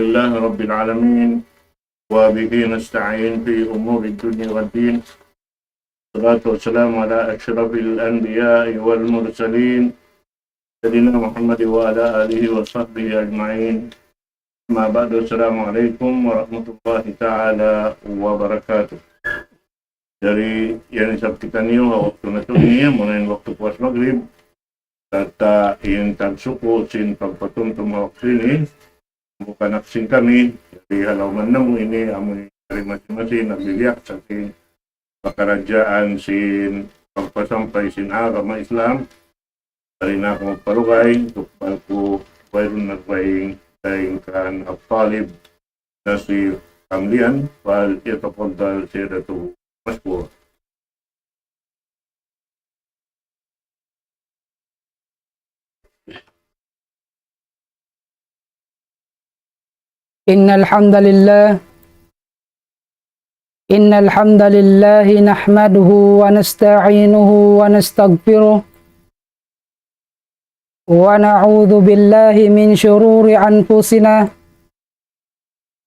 لله رب العالمين وبه نستعين في أمور الدنيا والدين. الصلاة والسلام على أشرف الأنبياء والمرسلين سيدنا محمد وعلى آله وصحبه أجمعين. أما بعد، السلام عليكم warahmatullahi ta'ala wabarakatuh. Dari yang disabtikan niyo waktu na ito niya muna yung waktu puas maghrib tata yung tagsuko sin pagpatuntum hawak sini bukanaksin kami jadi halaman na mo ini amoy masing-masing nagliliyak sa ating pakarajaan sin pagpasampay sin agama Islam dari na ako magparugay tukpal ko mayroon nagpaing kan Talib na si Kamlian wal ito pagdal siya dito مشكور. إن الحمد لله نحمده ونستعينه ونستغفره ونعوذ بالله من شرور أنفسنا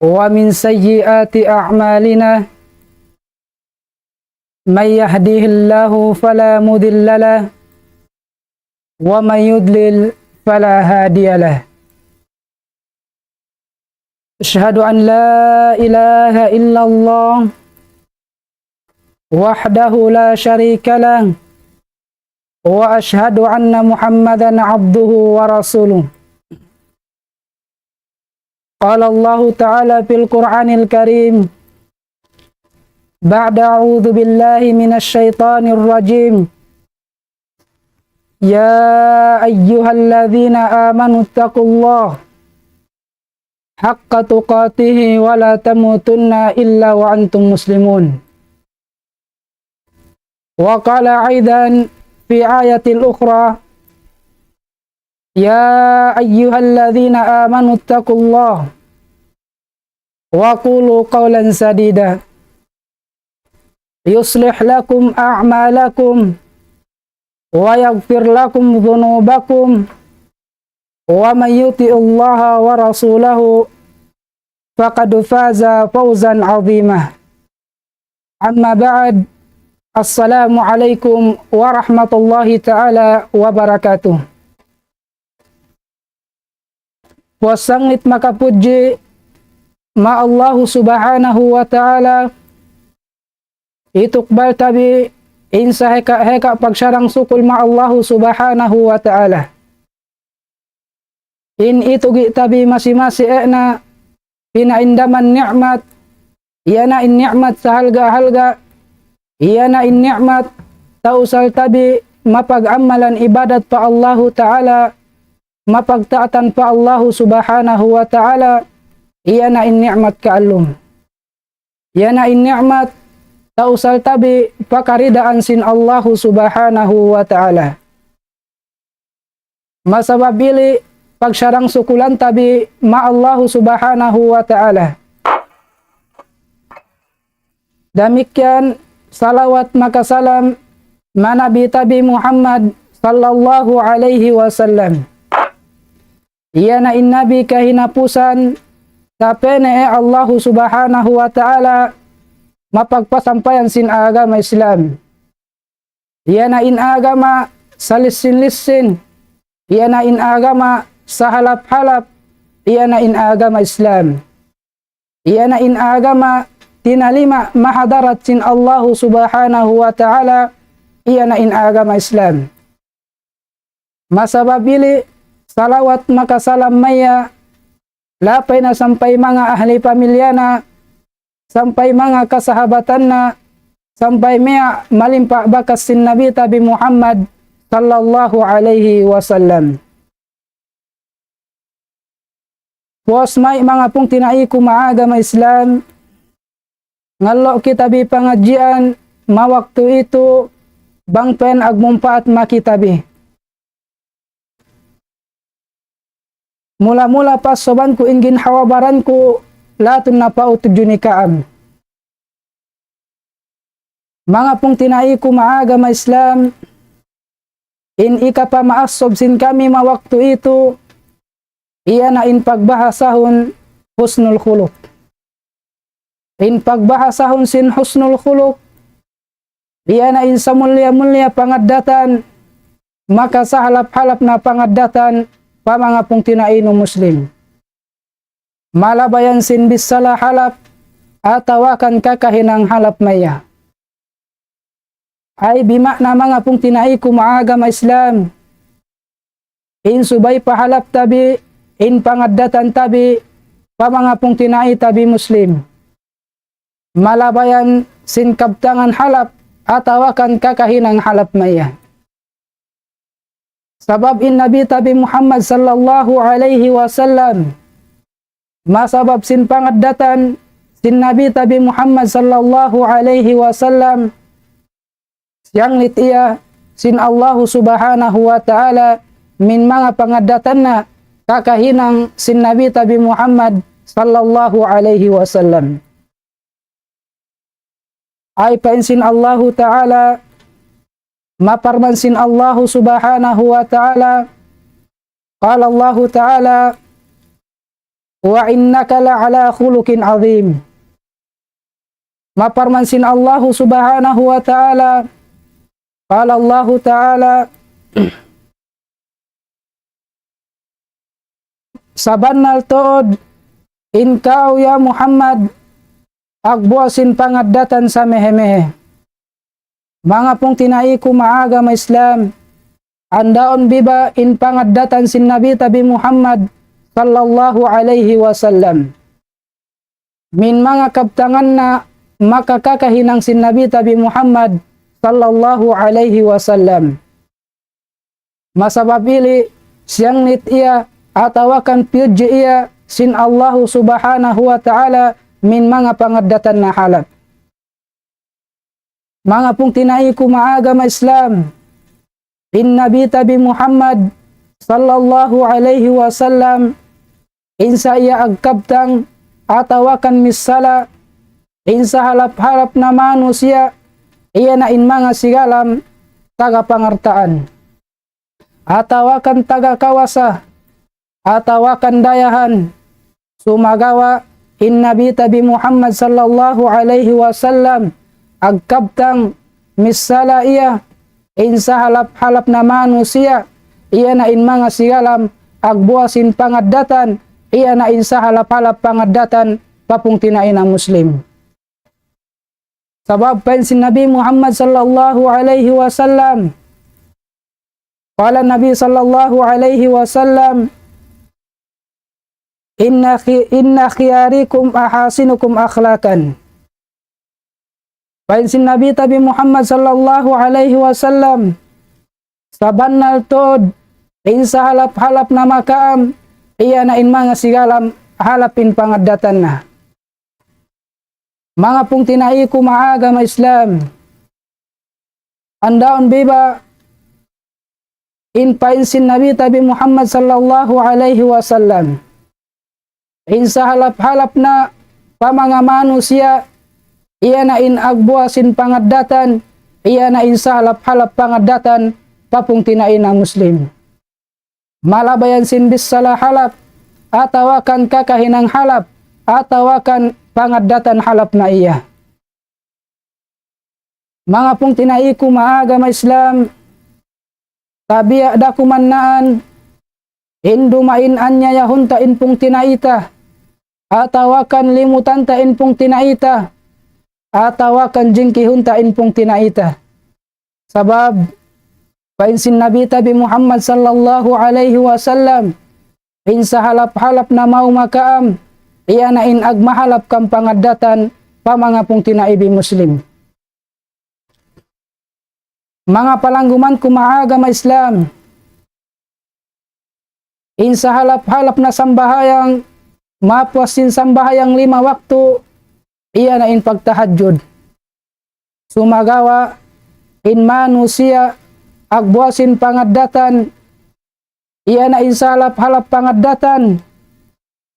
ومن سيئات أعمالنا من يهده الله فلا مضل له ومن يضلل فلا هادي له أشهد أن لا إله إلا الله وحده لا شريك له وأشهد أن محمدا عبده ورسوله قال الله تعالى في القرآن الكريم بعد أعوذ بالله من الشيطان الرجيم يا أيها الذين آمنوا اتقوا الله حق تقاته ولا تموتن إلا وأنتم مسلمون وقال أيضا في آية أخرى يا أيها الذين آمنوا اتقوا الله وقولوا قولا سديدا يصلح لكم أعمالكم ويغفر لكم ذنوبكم ومن يطع الله ورسوله فقد فاز فوزا عظيما أما بعد السلام عليكم ورحمة الله تعالى وبركاته. Wasangit makapuji ma Allah subhanahu wa ta'ala itukbal tabi insa heka pagsarang sukul ma Allah subhanahu wa ta'ala. In itugi tabi masi-masi na pinaindaman ni'mat, iyana in ni'mat sa halga-halga, iyana in ni'mat tausal tabi mapag-amalan ibadat pa Allah ta'ala, mapagtaatan pa Allah subhanahu wa ta'ala, iyana in ni'mat kaalum. Iyana in ni'mat tausal tabi pakaridaan sin Allah subhanahu wa ta'ala. Masababili pagsarang sukulan tabi ma Allah subhanahu wa ta'ala. Demikian salawat makasalam manabi tabi Muhammad sallallahu alaihi wasallam. Iyana in nabi kahinapusan tapene Allah subhanahu wa ta'ala mapagpasampayan sin agama Islam. Iyana in agama salisin-lisin, iyana in agama sahalap-halap, iyana in agama Islam. Iyana in agama tinalima mahadarat sin Allah subhanahu wa ta'ala, iyana in agama Islam. Masababili salawat makasalam maya lapay na sampai mga ahli pamilyana, sampai mga kasahabatan na, sampai maya malimpa bakas sin Nabi tabi Muhammad sallallahu alaihi wasallam. Puas may mga pong tinaiku maagama Islam, ngalo kitabi pangadjian, mawaktu itu bangpen agmumpaat makitabi. Mula-mula pas soban ku ingin hawabaran ku latun na pautujunikaam. Mga pong tinaiku maagama Islam, in ikapa maasob sin kami mawaktu itu, iya na in pagbahasahon husnul khuluq. In pagbahasahon sin husnul khuluq, iyana in sa mulia-mulia pangadatan, maka sa halap-halap na pangadatan pamangapong tinaino Muslim. Malabayan sin bisala halap, atawakan kakahinang halap maya. Ay bima na mga pong tinai ko maagam Islam. In subay pahalap tabi, in pangadatan tabi, pamanga pong tinai tabi Muslim. Malabayan sin kabtangan halap, atawakan kakahinang halap maya. Sabab in Nabi tabi Muhammad sallallahu alaihi wasallam, masabab sin pangadatan, sin Nabi tabi Muhammad sallallahu alaihi wasallam, yang nitiya sin Allah subhanahu wa ta'ala min mga pangadatan na kakahinang sin Nabi tabi Muhammad sallallahu alaihi wasallam. Ay painsin Allah ta'ala, maparmansin Allah subhanahu wa ta'ala, qala Allah ta'ala, wa innaka la'ala khuluqin azim. Maparmansin Allah subhanahu wa ta'ala, qala Allah ta'ala, sabannal tood, in kau ya Muhammad, agbuasin pangadatan sa mehe-mehe. Mga pong tinai ko maagam Islam, andaon biba in pangadatan sin Nabi tabi Muhammad sallallahu alaihi wasallam. Min mga kabtangan na makakakahinang sin Nabi tabi Muhammad sallallahu alaihi wasallam. Masababili siyang nit iya atawakan piyudji iya sin Allah subhanahu wa ta'ala min mga pangadatan na halap. Mga pong tinai ko maagam Islam, in Nabi tabi Muhammad sallallahu alaihi wasallam, insa iya agkabtang atawakan misala, insa halap-halap na manusia, iya na in mga sigalam tagapangartaan. Atawakan tagakawasa, atawakan dayahan, sumagawa in Nabi tabi Muhammad sallallahu alaihi wasallam, agkabtang misala iya, insa halap-halap na manusia, iya na in mga sigalam, agbuasin pangadatan, iya na insa halap-halap pangadatan, papung tinain ang Muslim. Sabab pensin Nabi Muhammad sallallahu alaihi wasallam, qala Nabi sallallahu alaihi wasallam, inna khiyarikum ahasinukum akhlaqan. Pensin Nabi tabi Muhammad sallallahu alaihi wasallam, sabannal tod, insa halap-halap na makaam, iya na in mga sigalam, halapin pangadatan na. Mga pong tinai ko maagam Islam, andaon biba in painsin Nabi tabi Muhammad sallallahu alaihi wasallam, insa halap-halap na pamanga manusia, iya na in agbuasin pangadatan, iya na insa halap-halap pangadatan, papung tinain ang Muslim. Malabayan sin bisala halap, atawakan kakahinang halap, atawakan pangadatan halap na iya. Mga pong tinai ko maagam Islam, tabiya da kumannaan, indumain anya yahunta in pong tinaita, atawakan limutanta in pong tinaita, atawakan jingkihunta in pong tinaita. Sabab painsin Nabi tabi Muhammad sallallahu alaihi wasallam, insa halap-halap na mau makaam, iya na in agmahalap kang pangadatan, pamanga pong tinaibi Muslim. Mga palangguman kumaagam Islam, insa halap-halap na sambahayang, mapuasin sambahayang 5 waktu, iya na in pagtahadjud. Sumagawa in manusia, agbuasin pangadatan, iya na in salap-halap pangadatan,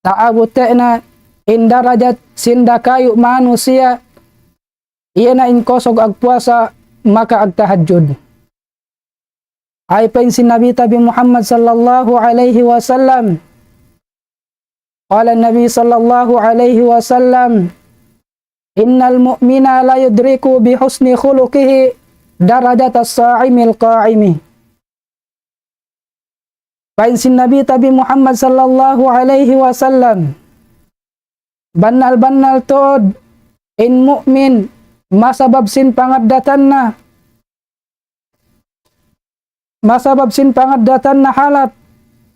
taabute na in darajat sindakayu manusia, iya na in kosog agpuasa, maka agtahadjud. Ay pensin Nabi tabi Muhammad sallallahu alaihi wasallam, Qala Nabi sallallahu alaihi wasallam, innal mu'mina la yudriku bi husni khuluqihi darajat as-sa'imil qa'imi. Painsin Nabi tabi Muhammad sallallahu alaihi wasallam, bannal tod in mu'min masabab sin pangaddatan na halap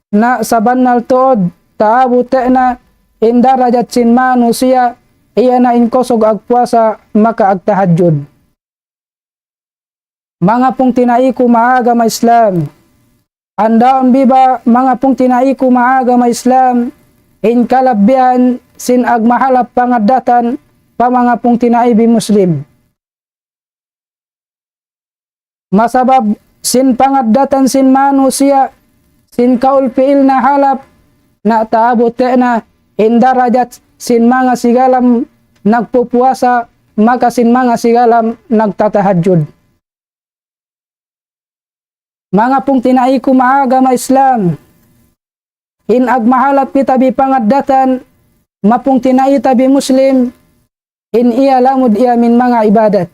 na sa bannal tod taabu na in darajat sin manusia iya na in kosog agpuasa maka agtahajud. Mga pong tinaiku maaga ma Islam, andaon biba mga pong tinaiku maaga ma Islam, in kalabbihan sin agmahalap pangaddatan pa mga pong tinaibi Muslim. Masabab sin pangaddatan sin manusia, sin kaulpiil na halap na taabot na in darajat sin mga sigalam nagpupuasa maka sin mga sigalam nagtatahajud. Mga pong tinaiku maaga ma Islam, in agmahalap pitabi pangaddatan mapung tinai tabi Muslim, in iya lamud iya min mga ibadat.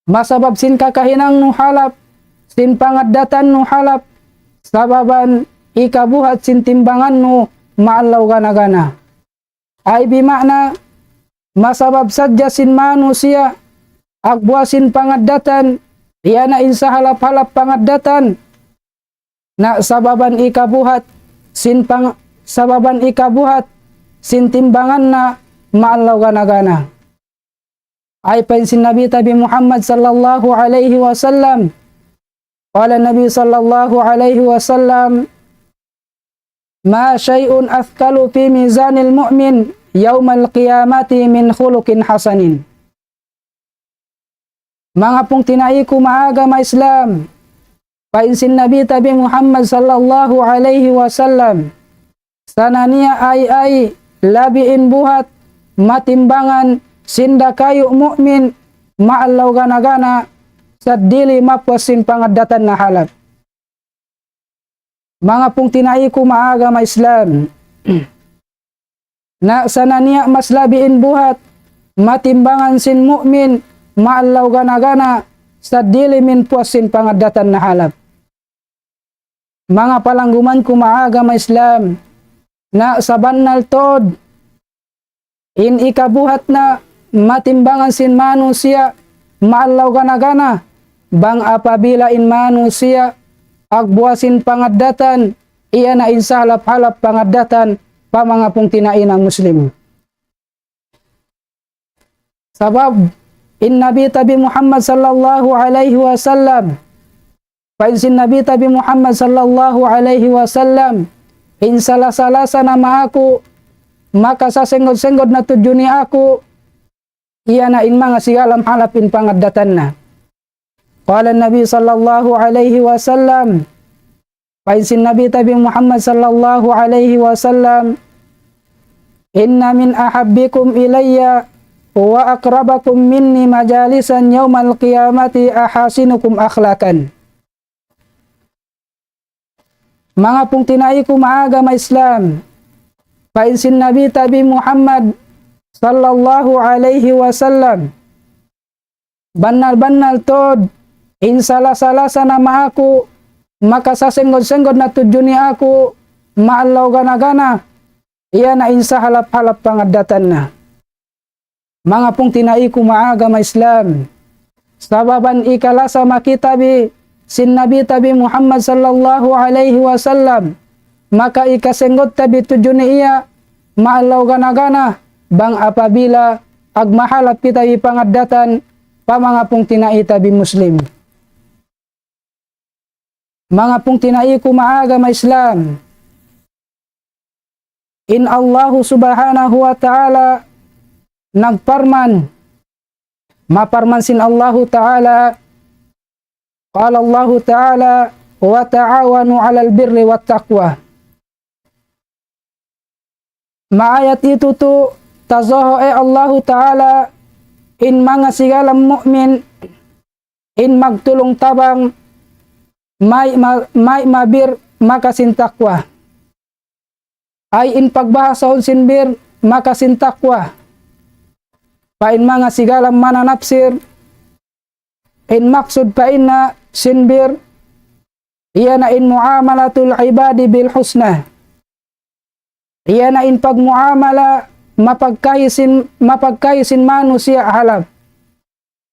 Masabab sin kakahinang nuhalap, sin pangaddatan nuhalap, sababan ikabuhat sin timbangan nu maallaw gana-gana. Ay bimakna, masabab sadya sin manusia, agbuha sin pangaddatan, iya na insa halap-halap pangaddatan, na sababan ikabuhat sin timbangan na maallaw gana-gana. Ay painsin Nabi tabi Muhammad sallallahu alaihi wasallam, qala Nabi sallallahu alaihi wasallam, ma syai'un athqalu fi mizanil mu'min yaumal qiyamati min khuluqin hasanin. Mga pong tinaiku maaga ma Islam, painsin Nabi tabi Muhammad sallallahu alaihi wasallam, sanania ay labiin buhat matimbangan sinda kayu mu'min maallaw gana-gana sa dili mapwasin pangaddatan na halap. Mga pong tinaiku maaga ma Islam, na sanania mas labiin buhat matimbangan sin mu'min maallaw gana-gana sa dili min puasin pangaddatan na halap. Mga palangguman ko maaga ma Islam, na sa bannal tod in ikabuhat na matimbangan sin manusia maallaw gana-gana bang apabila in manusia agbuasin pangaddatan iya na insalap-halap pangaddatan pa mga pong tinain ng Muslim. Sabab in Nabi tabi Muhammad sallallahu alaihi wasallam, painsin Nabi tabi Muhammad sallallahu alaihi wasallam, in salah-salasa na maaku maka sa senggod-senggod na tudyo ni ako, iya na in mga sigalam halapin pangaddatan na. Qala Nabi sallallahu alaihi wasallam, painsin Nabi tabi Muhammad sallallahu alaihi wasallam, inna min ahabbikum ilayya wa aqrabakum minni majalisan yaumal qiyamati ahasinukum akhlaqan. Mga pong tinaiku maaga ma Islam, painsin Nabi tabi Muhammad sallallahu alaihi wasallam, bannal tod in salah-salasa na maaku maka sa senggod-senggod na tudyo ni ako maallaw gana-gana iya na insa halap-halap pangaddatan na. Mga pong tinaiku maaga ma Islam, sababan ikalasa makitabi sin Nabi tabi Muhammad sallallahu alaihi wasallam maka ikasenggot tabi tudyo ni iya maallaw gana-gana bang apabila agmahalap kita pangaddatan pa mga pong tinai tabi Muslim. Mga pong tinaiku maaga ma Islam, in Allahu subhanahu wa ta'ala maparman sin Allahu ta'ala, qala Allahu ta'ala wa ta'awanu 'alal birri wat taqwa. Maayat itu tu tazoho Allahu ta'ala in mga sigalam mu'min in magtulong tabang may mabir makasin takwa. ay in pagbahasahon sinbir maka sintakwa. Pain mga sigalang mananapsir in maksud pain na sinbir iya na in muamalatul ibadi bil husna. Iya na in pagmuamala mapagkaisin manusia halap.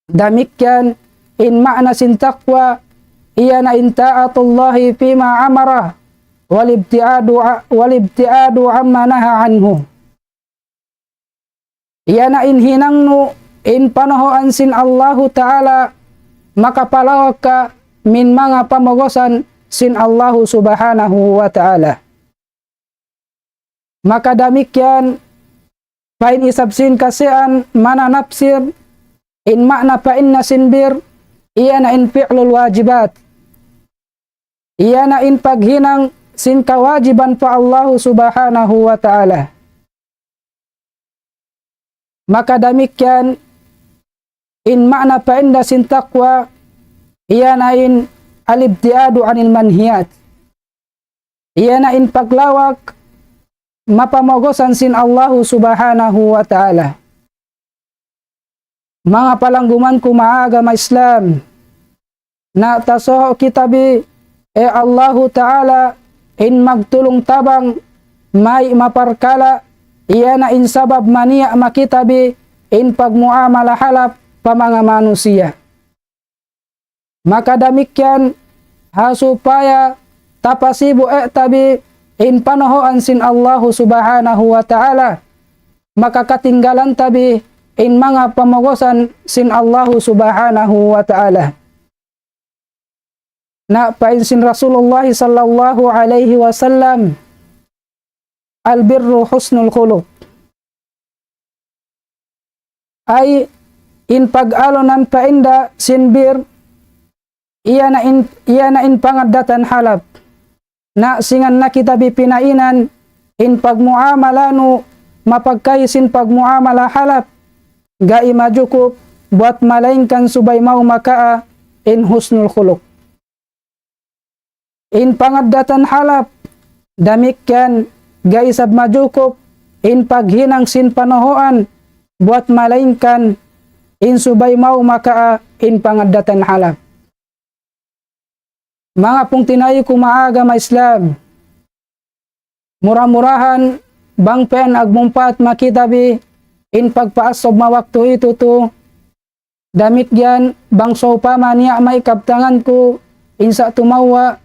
Damikyan in ma'na sin taqwa iya na in ta'atullahi fima amara walibtiadu amma naha anhu. Iya na in hinangnu in panahoan sin Allahu Ta'ala makapalawag ka min mga pamogosan sin Allahu Subhanahu wa Ta'ala. Maka damikyan pain isabsin kasian mananapsir in makna pain na sinbir iya na in fi'lul wajibat. Iya na in paghinang sin kawajiban pa Allahu Subhanahu wa Ta'ala. Maka damikyan in makna pain na sin taqwa iya na in alibtiadu anil manhiyat. Iya na in paglawak mapamogosan sin Allahu Subhanahu wa Ta'ala. Mga palangguman ko maagama Islam na tasoho kitabi Allahu Ta'ala in magtulong tabang may maparkala iya na in sabab mania makitabi in pagmuamala halap pa mga manusia. Maka damikyan hasupaya tapasibu tabi in panohoan sin Allahu Subhanahu wa Ta'ala makakatinggalan tabi in mga pamogosan sin Allahu Subhanahu wa Ta'ala. Na pain sin Rasulullah sallallahu alaihi wasallam albirru husnul khuluq ay in pag-alonan painda sinbir iya na in pangadatan halap na singan na kita bipinainan in pagmuamalanu mapagkaisin pagmuamala halap gai majukup buat malainkan subay mau makaa in husnul khuluq. In pangadatan halap damikyan gai sab majukup in paghinang sin panohoan buat malainkan in subay mau makaa in pangadatan halap. Mga pong tinayo kumaagama Islam, murah-murahan bang pen agmumpat makitabi in pagpaasob mawaktu ito to damit yan bang sopa mania may kaptangan ko insa tumawa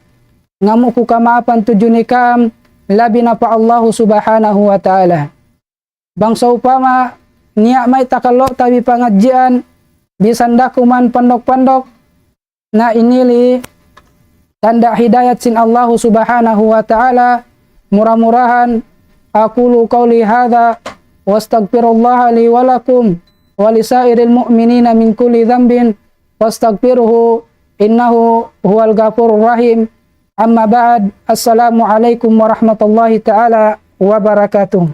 ngamu ko kamapan tujunikam labi na pa Allahu Subhanahu wa Ta'ala. Bang sopa ma niya may takalo tabi pangadjian bisanda kuman pandok-pandok na inili tanda hidayat sin Allahu Subhanahu wa Ta'ala. Murah-murahan aqulu qawli hadha wastaghfirullaha li wa lakum wa lisairil mu'minina min kulli dhanbin wastaghfiruhu innahu huwal ghafurur rahim. Amma ba'd. Assalamu alaikum warahmatullahi ta'ala wabarakatuh.